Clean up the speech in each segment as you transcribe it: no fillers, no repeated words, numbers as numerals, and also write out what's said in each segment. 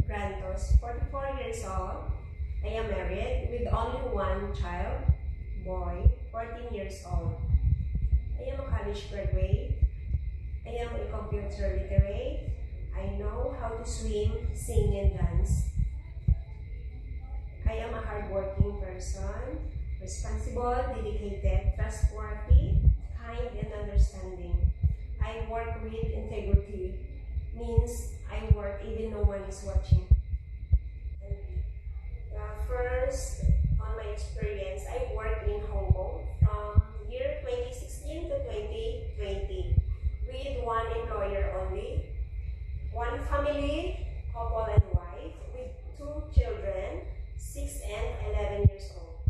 Grantos, 44 years old. I am married with only one child, boy, 14 years old. I am a college graduate. I am a computer literate. I know how to swim, sing, and dance. I am a hardworking person, responsible, dedicated, trustworthy, kind, and understanding. I work with integrity, means I work even no one is watching. First, on my experience, I worked in Hong Kong from year 2016 to 2020 with one employer only, one family, couple and wife, with two children, 6 and 11 years old.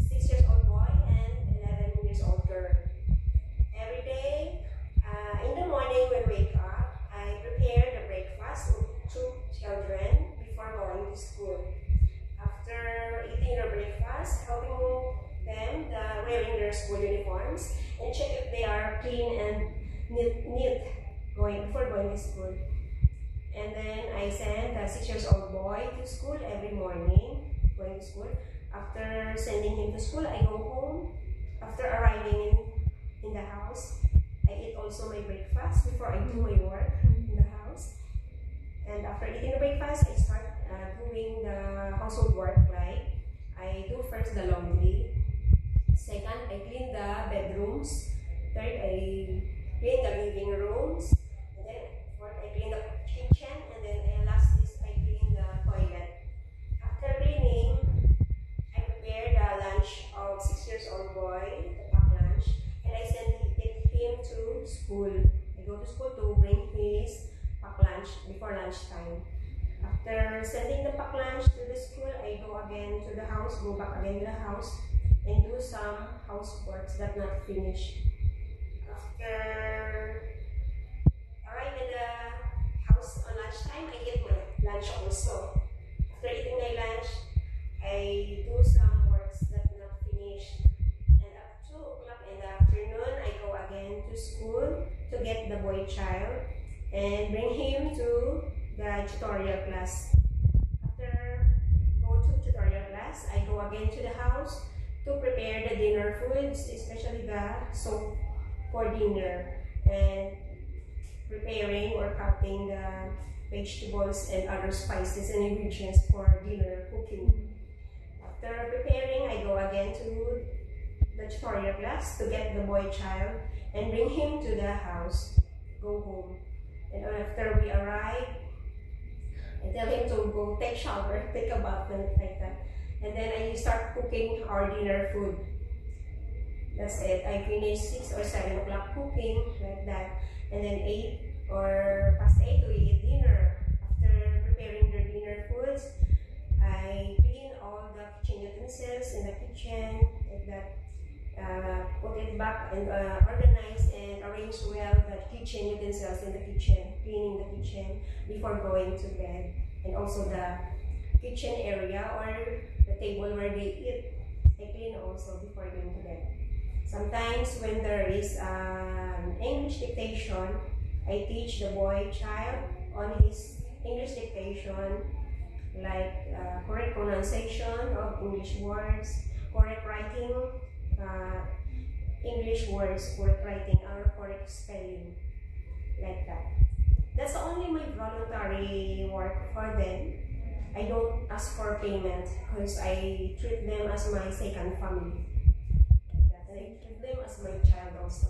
6 years old boy and 11 years old girl. Every day, in the morning when we wake up, I prepare the breakfast of two children before going to school. After eating their breakfast, helping them wearing their school uniforms and check if they are clean and neat before going to school. And then I send the 6 years old boy to school every morning, going to school. After sending him to school, I go home. After arriving in the house, I eat also my breakfast before I do my work in the house. And after eating the breakfast, I start doing the household work, like I do first the laundry. Second, I clean the bedrooms. Third, I clean the living rooms. And then fourth, I clean the kitchen. And then last is I clean the toilet. After cleaning, I prepare the lunch of 6 years old boy, the pack lunch, and I send him to school. I go to school to bring his pack lunch before lunchtime. After sending the pack lunch to the school, I go again to the house, go back again to the house, and do some housework that not finished. After arriving in the house on lunchtime, I eat my lunch also. After eating my lunch, I do some works that not finished. And at 2 o'clock in the afternoon, I go again to school to get the boy child and bring him to the tutorial class. After go to tutorial class, I go again to the house to prepare the dinner foods, especially the soup for dinner, and preparing or cutting the vegetables and other spices and ingredients for dinner cooking. After preparing, I go again to the tutorial class to get the boy child and bring him to the house, go home. And after we arrive, I tell him to go take shower, take a bath, and like that. And then I start cooking our dinner food. That's it. I finish 6 or 7 o'clock cooking, like that. And then 8 or past 8, we eat dinner. After preparing the dinner foods, I clean all the kitchen utensils in the kitchen, like that. Put it back and organize and arrange well the kitchen utensils in the kitchen, cleaning the kitchen before going to bed, and also the kitchen area or the table where they eat, I clean also before going to bed. Sometimes when there is English dictation, I teach the boy child on his English dictation, like correct pronunciation of English words, correct writing English words, correct writing or correct spelling, like that. That's only my voluntary work for them. I don't ask for payment because I treat them as my second family. Like that. And I treat them as my child also.